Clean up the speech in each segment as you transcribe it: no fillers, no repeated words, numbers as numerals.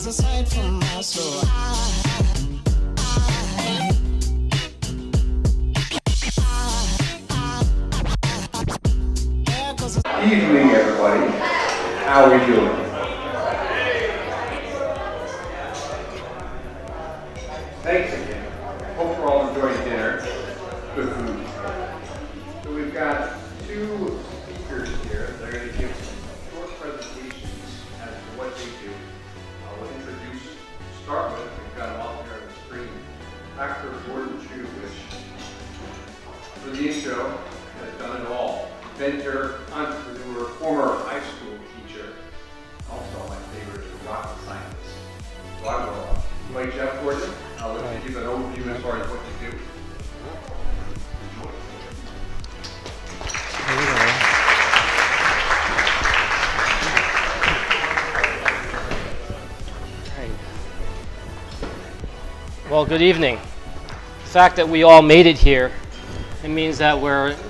was a sight for my soul. Evening, everybody. How are we doing? Thanks again. Hope we're all enjoying dinner. Good food. So we've got two speakers here. They're going to give some short presentations as to what they do. We'll start with, we've got them all here on the screen, Dr. Chiu, which for the intro has done it all. Inventor, entrepreneur, former high school teacher, also my favorite is rocket scientist. So I will invite Jeff Gordon. I'll let you give an overview as far as what you do. Well, good evening. The fact that we all made it here, it means that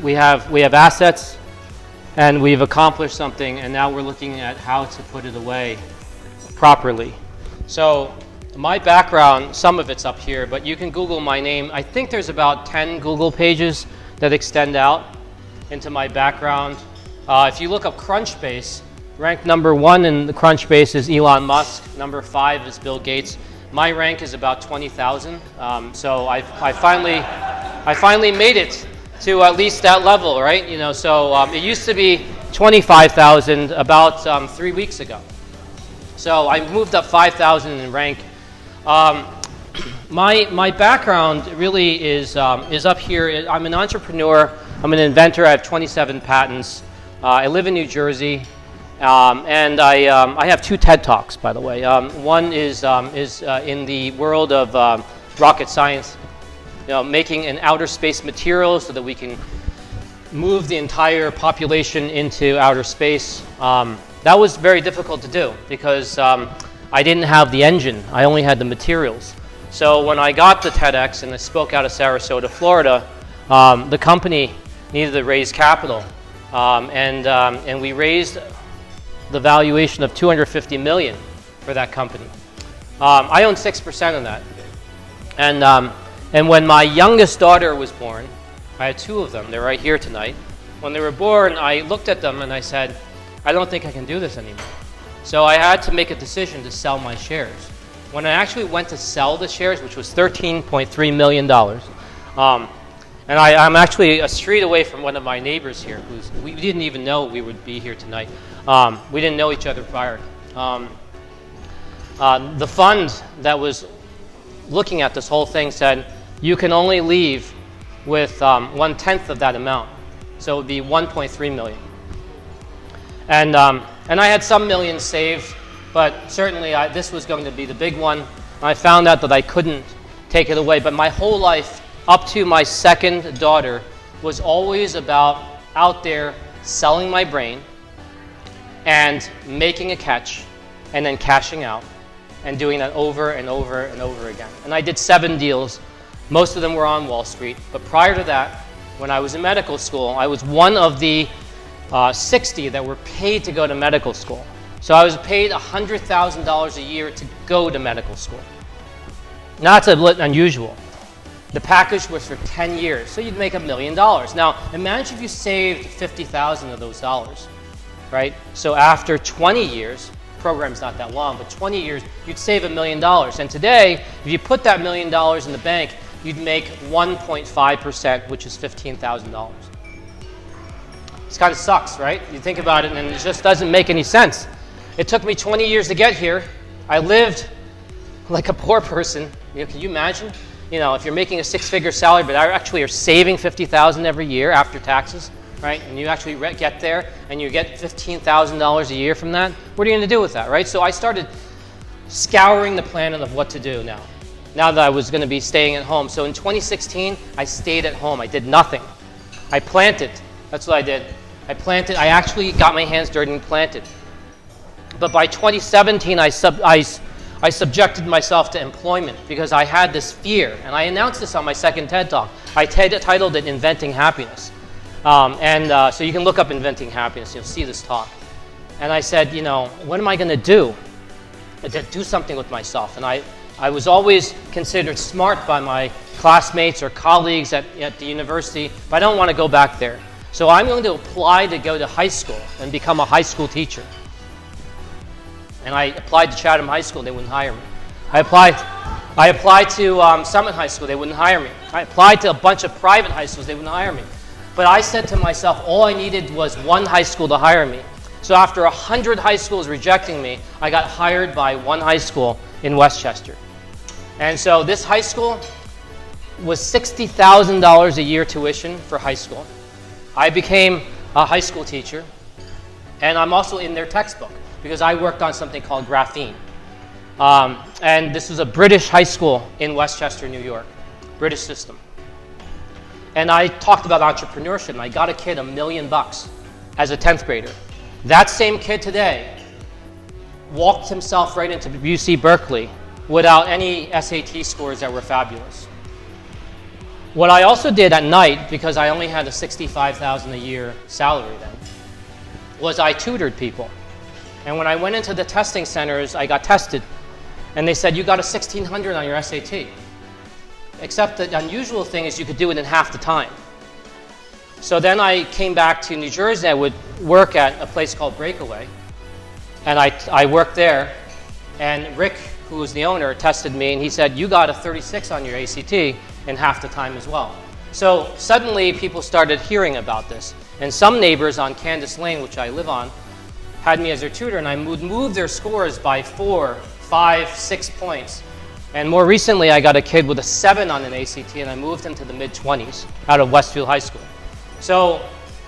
we have assets and we've accomplished something, and now we're looking at how to put it away properly. So my background, some of it's up here, but you can Google my name. I think there's about 10 Google pages that extend out into my background. If you look up Crunchbase, ranked number 1 in the Crunchbase is Elon Musk, number 5 is Bill Gates. My rank is about 20,000, so I finally made it to at least that level, right? You know, so it used to be 25,000 about 3 weeks ago. So I moved up 5,000 in rank. My background really is up here. I'm an entrepreneur. I'm an inventor. I have 27 patents. I live in New Jersey. And I have 2 TED Talks, by the way. One is in the world of rocket science, making an outer space material so that we can move the entire population into outer space. That was very difficult to do because I didn't have the engine. I only had the materials. So when I got the TEDx and I spoke out of Sarasota, Florida, the company needed to raise capital, and we raised the valuation of $250 million for that company. I own 6% of that. And when my youngest daughter was born, I had 2 of them, they're right here tonight. When they were born, I looked at them and I said, I don't think I can do this anymore. So I had to make a decision to sell my shares. When I actually went to sell the shares, which was $13.3 million, and I'm actually a street away from one of my neighbors here, we didn't even know we would be here tonight. We didn't know each other prior. The fund that was looking at this whole thing said, you can only leave with 1/10 of that amount. So it would be 1.3 million. And I had some millions saved, but certainly this was going to be the big one. I found out that I couldn't take it away, but my whole life, up to my second daughter, was always about out there selling my brain and making a catch and then cashing out and doing that over and over and over again. And I did 7 deals. Most of them were on Wall Street. But prior to that, when I was in medical school, I was one of the 60 that were paid to go to medical school. So I was paid $100,000 a year to go to medical school. Now that's a little unusual. The package was for 10 years, so you'd make $1 million. Now imagine if you saved 50,000 of those dollars. Right? So after 20 years, program's not that long, but 20 years, you'd save $1 million. And today, if you put that $1 million in the bank, you'd make 1.5%, which is $15,000. This kind of sucks, right? You think about it, and it just doesn't make any sense. It took me 20 years to get here. I lived like a poor person. Can you imagine? If you're making a 6-figure salary, but actually are saving $50,000 every year after taxes, right? And you actually get there and you get $15,000 a year from that. What are you going to do with that, right? So I started scouring the planet of what to do now that I was going to be staying at home. So in 2016, I stayed at home. I did nothing. I planted. That's what I did. I actually got my hands dirty and planted. But by 2017, I subjected myself to employment because I had this fear. And I announced this on my second TED Talk. I titled it Inventing Happiness. So you can look up Inventing Happiness. You'll see this talk. And I said, what am I going to do to do something with myself. And I was always considered smart by my classmates or colleagues at the university, but I don't want to go back there. So I'm going to apply to go to high school and become a high school teacher. And I applied to Chatham High School, they wouldn't hire me. I applied to Summit High School, they wouldn't hire me. I applied to a bunch of private high schools, they wouldn't hire me. But I said to myself, all I needed was one high school to hire me. So after 100 high schools rejecting me, I got hired by one high school in Westchester. And so this high school was $60,000 a year tuition for high school. I became a high school teacher, and I'm also in their textbook because I worked on something called graphene. And this was a British high school in Westchester, New York, British system. And I talked about entrepreneurship, and I got a kid $1 million as a 10th grader. That same kid today walked himself right into UC Berkeley without any SAT scores that were fabulous. What I also did at night, because I only had a $65,000 a year salary then, was I tutored people. And when I went into the testing centers, I got tested. And they said, you got a 1600 on your SAT. Except the unusual thing is you could do it in half the time. So then I came back to New Jersey. I would work at a place called Breakaway. And I worked there. And Rick, who was the owner, tested me. And he said, you got a 36 on your ACT in half the time as well. So suddenly people started hearing about this. And some neighbors on Candace Lane, which I live on, had me as their tutor. And I would move their scores by 4, 5, 6 points. And more recently, I got a kid with a 7 on an ACT, and I moved him to the mid-20s out of Westfield High School. So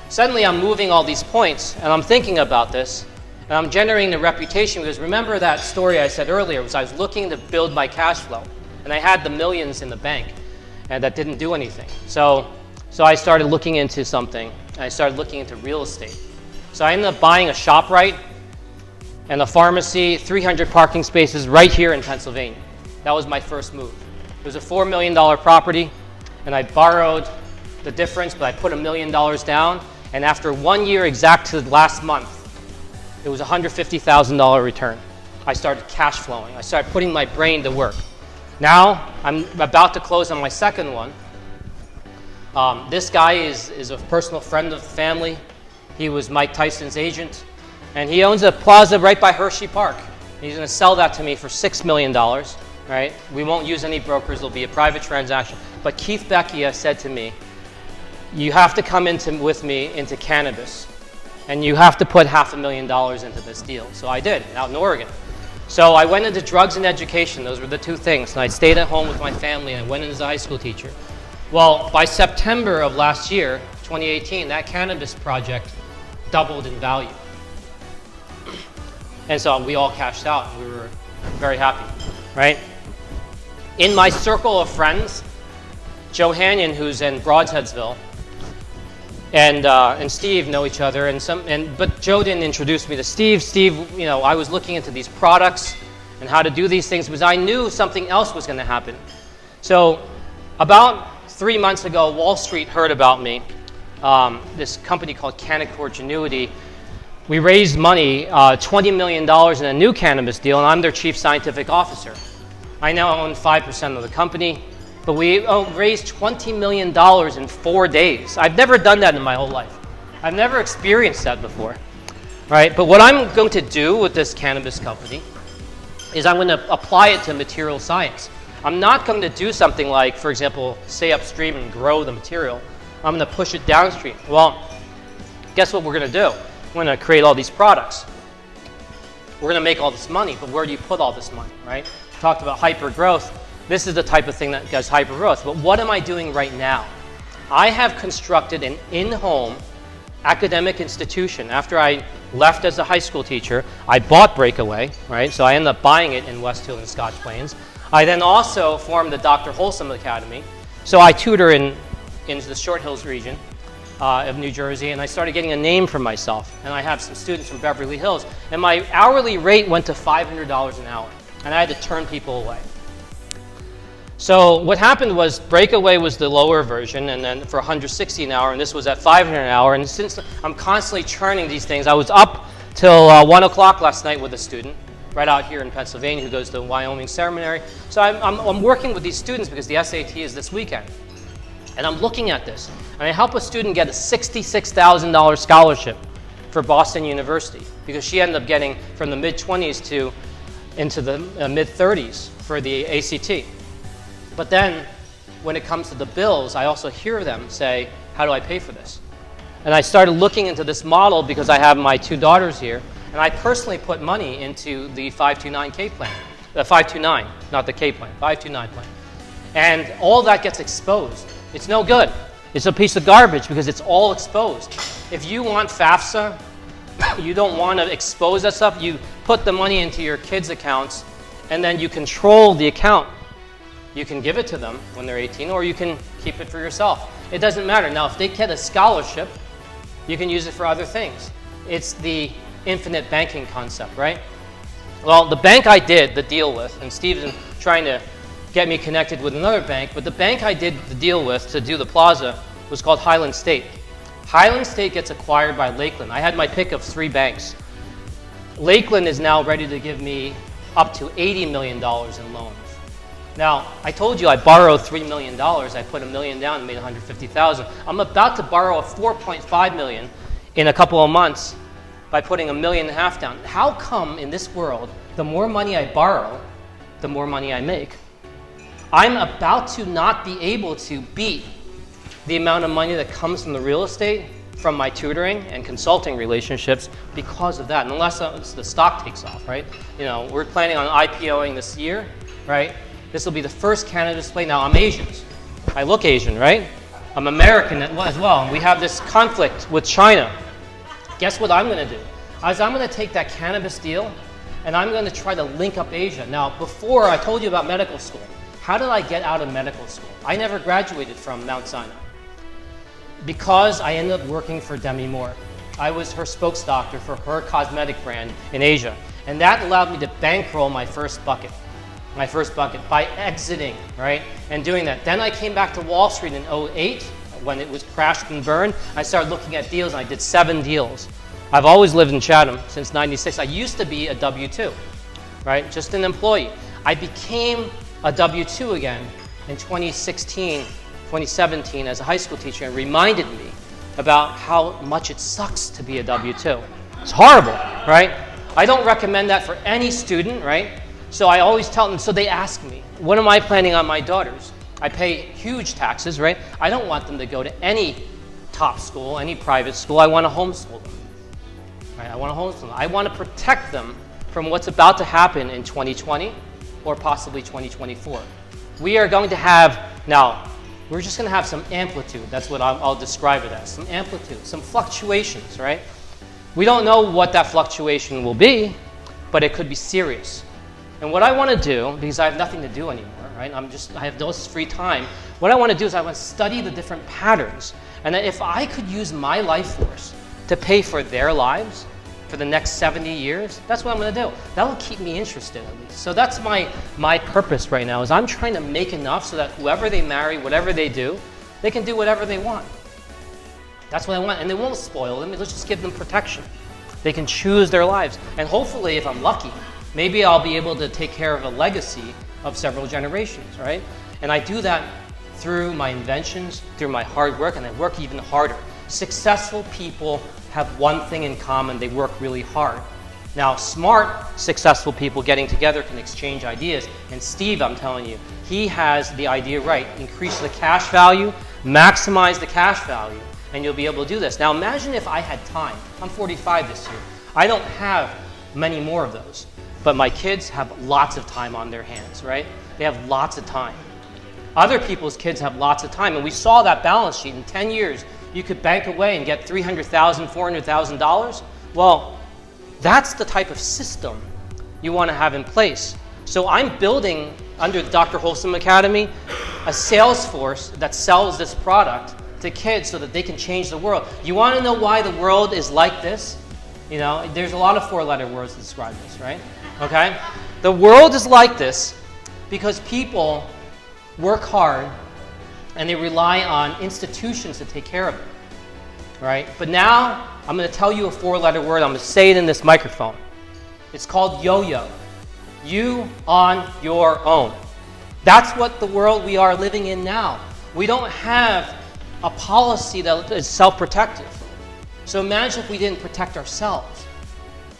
suddenly I'm moving all these points, and I'm thinking about this, and I'm generating a reputation, because remember that story I said earlier, was I was looking to build my cash flow, and I had the millions in the bank, and that didn't do anything. So I started looking into something, and I started looking into real estate. So I ended up buying a ShopRite and a pharmacy, 300 parking spaces right here in Pennsylvania. That was my first move. It was a $4 million property, and I borrowed the difference, but I put $1 million down, and after 1 year exact to the last month, it was a $150,000 return. I started cash flowing. I started putting my brain to work. Now, I'm about to close on my second one. This guy is a personal friend of the family. He was Mike Tyson's agent, and he owns a plaza right by Hershey Park. He's going to sell that to me for $6 million. Right? We won't use any brokers. It'll be a private transaction. But Keith Beckia said to me, you have to come with me into cannabis, and you have to put $500,000 into this deal. So I did, out in Oregon. So I went into drugs and education. Those were the two things. And I stayed at home with my family, and I went in as a high school teacher. Well, by September of last year, 2018, that cannabis project doubled in value. And so we all cashed out. We were very happy, right? In my circle of friends, Joe Hanyon, who's in Broadheadsville, and Steve know each other, but Joe didn't introduce me to Steve. Steve, I was looking into these products and how to do these things because I knew something else was going to happen. So about 3 months ago, Wall Street heard about me. This company called Canaccord Genuity. We raised money, $20 million in a new cannabis deal, and I'm their chief scientific officer. I now own 5% of the company, but we raised $20 million in 4 days. I've never done that in my whole life. I've never experienced that before, right? But what I'm going to do with this cannabis company is I'm going to apply it to material science. I'm not going to do something like, for example, stay upstream and grow the material. I'm going to push it downstream. Well, guess what we're going to do? We're going to create all these products. We're going to make all this money, but where do you put all this money, right? Talked about hyper growth. This is the type of thing that does hyper growth. But what am I doing right now? I have constructed an in-home academic institution. After I left as a high school teacher, I bought Breakaway, right? So I ended up buying it in Westfield and Scotch Plains. I then also formed the Dr. Wholesome Academy. So I tutor in the Short Hills region of New Jersey, and I started getting a name for myself. And I have some students from Beverly Hills. And my hourly rate went to $500 an hour. And I had to turn people away. So what happened was Breakaway was the lower version, and then for $160 an hour, and this was at $500 an hour. And since I'm constantly churning these things, I was up till 1 o'clock last night with a student, right out here in Pennsylvania who goes to Wyoming Seminary. So I'm working with these students because the SAT is this weekend. And I'm looking at this. And I help a student get a $66,000 scholarship for Boston University because she ended up getting from the mid-20s to into the mid-30s for the ACT. But then when it comes to the bills, I also hear them say, how do I pay for this? And I started looking into this model because I have my 2 daughters here, and I personally put money into the 529K plan, the 529, not the K plan, 529 plan. And all that gets exposed. It's no good. It's a piece of garbage because it's all exposed. If you want FAFSA, you don't want to expose that stuff, you put the money into your kids' accounts, and then you control the account. You can give it to them when they're 18, or you can keep it for yourself. It doesn't matter. Now, if they get a scholarship, you can use it for other things. It's the infinite banking concept, right? Well, the bank I did the deal with, and Steve's trying to get me connected with another bank, but the bank I did the deal with to do the plaza was called Highland State. Highland State gets acquired by Lakeland. I had my pick of 3 banks. Lakeland is now ready to give me up to $80 million in loans. Now, I told you I borrowed $3 million. I put $1 million down and made $150,000. I'm about to borrow $4.5 million in a couple of months by putting $1.5 million down. How come in this world, the more money I borrow, the more money I make? I'm about to not be able to beat the amount of money that comes from the real estate, from my tutoring and consulting relationships because of that, unless the stock takes off, right? You know, we're planning on IPOing this year, right? This will be the first Canada display. Now, I'm Asian. I look Asian, right? I'm American as well. We have this conflict with China. Guess what I'm going to do? I'm going to take that cannabis deal, and I'm going to try to link up Asia. Now, before I told you about medical school. How did I get out of medical school? I never graduated from Mount Sinai because I ended up working for Demi Moore. I was her spokesdoctor for her cosmetic brand in Asia. And that allowed me to bankroll my first bucket by exiting, right? And doing that. Then I came back to Wall Street in 2008 when it was crashed and burned. I started looking at deals and I did 7 deals. I've always lived in Chatham since '96. I used to be a W-2, right? Just an employee. I became a W-2 again in 2016, 2017 as a high school teacher and reminded me about how much it sucks to be a W-2. It's horrible, right? I don't recommend that for any student, right? So I always tell them, so they ask me, what am I planning on my daughters? I pay huge taxes, right? I don't want them to go to any top school, any private school. I want to homeschool them, right? I want to homeschool them. I want to protect them from what's about to happen in 2020 or possibly 2024. We are going to have, now, we're just going to have some amplitude. That's what I'll describe it as, some amplitude, some fluctuations, right? We don't know what that fluctuation will be, but it could be serious. And what I want to do, because I have nothing to do anymore, right? I have this free time. What I want to do is I want to study the different patterns. And that if I could use my life force to pay for their lives for the next 70 years, that's what I'm going to do. That will keep me interested at least. So that's my purpose right now, is I'm trying to make enough so that whoever they marry, whatever they do, they can do whatever they want. That's what I want. And they won't spoil them. Let's just give them protection. They can choose their lives. And hopefully, if I'm lucky, maybe I'll be able to take care of a legacy of several generations, right? And I do that through my inventions, through my hard work, and I work even harder. Successful people have one thing in common: they work really hard. Now, smart, successful people getting together can exchange ideas. And Steve, I'm telling you, he has the idea right. Increase the cash value, maximize the cash value, and you'll be able to do this. Now, imagine if I had time. I'm 45 this year. I don't have many more of those. But my kids have lots of time on their hands, right? They have lots of time. Other people's kids have lots of time. And we saw that balance sheet. In 10 years, you could bank away and get $300,000, $400,000. Well, that's the type of system you want to have in place. So I'm building, under the Dr. Wholesome Academy, a sales force that sells this product to kids so that they can change the world. You want to know why the world is like this? You know, there's a lot of 4-letter words to describe this, right? Okay? The world is like this because people work hard and they rely on institutions to take care of it, right? But now I'm going to tell you a 4-letter word. I'm going to say it in this microphone. It's called yo-yo. You on your own. That's what the world we are living in now. We don't have a policy that is self-protective. So imagine if we didn't protect ourselves.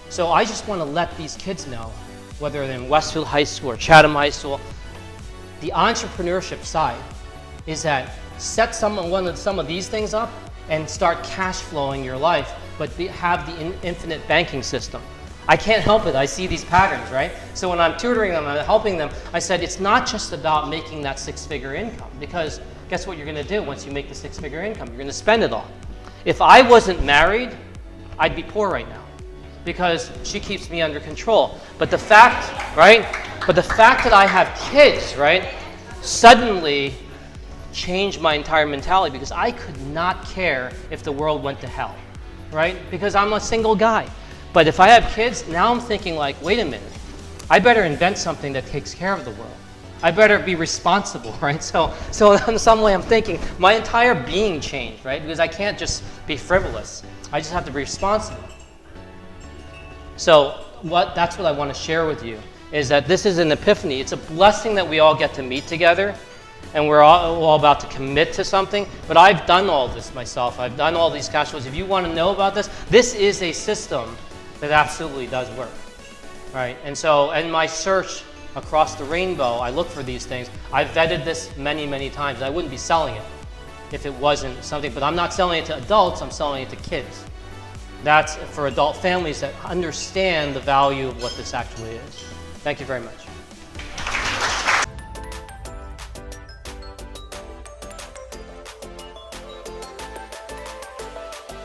So I just want to let these kids know, whether they're in Westfield High School or Chatham High School, the entrepreneurship side is that set some of these things up and start cash flowing your life, but have the infinite banking system. I can't help it. I see these patterns, right? So when I'm tutoring them, I'm helping them, I said it's not just about making that six-figure income, because guess what you're going to do once you make the six-figure income? You're going to spend it all. If I wasn't married, I'd be poor right now because she keeps me under control. But the fact, right? But the fact that I have kids, right, suddenly changed my entire mentality because I could not care if the world went to hell, right? Because I'm a single guy. But if I have kids, now I'm thinking like, wait a minute, I better invent something that takes care of the world. I better be responsible, right? So in some way I'm thinking my entire being changed, right? Because I can't just be frivolous. I just have to be responsible. So that's what I want to share with you, is that this is an epiphany. It's a blessing that we all get to meet together and we're all about to commit to something. But I've done all this myself. I've done all these cash flows. If you want to know about this, this is a system that absolutely does work, right? And so in my search across the rainbow, I look for these things. I've vetted this many, many times. I wouldn't be selling it if it wasn't something, but I'm not selling it to adults, I'm selling it to kids. That's for adult families that understand the value of what this actually is. Thank you very much.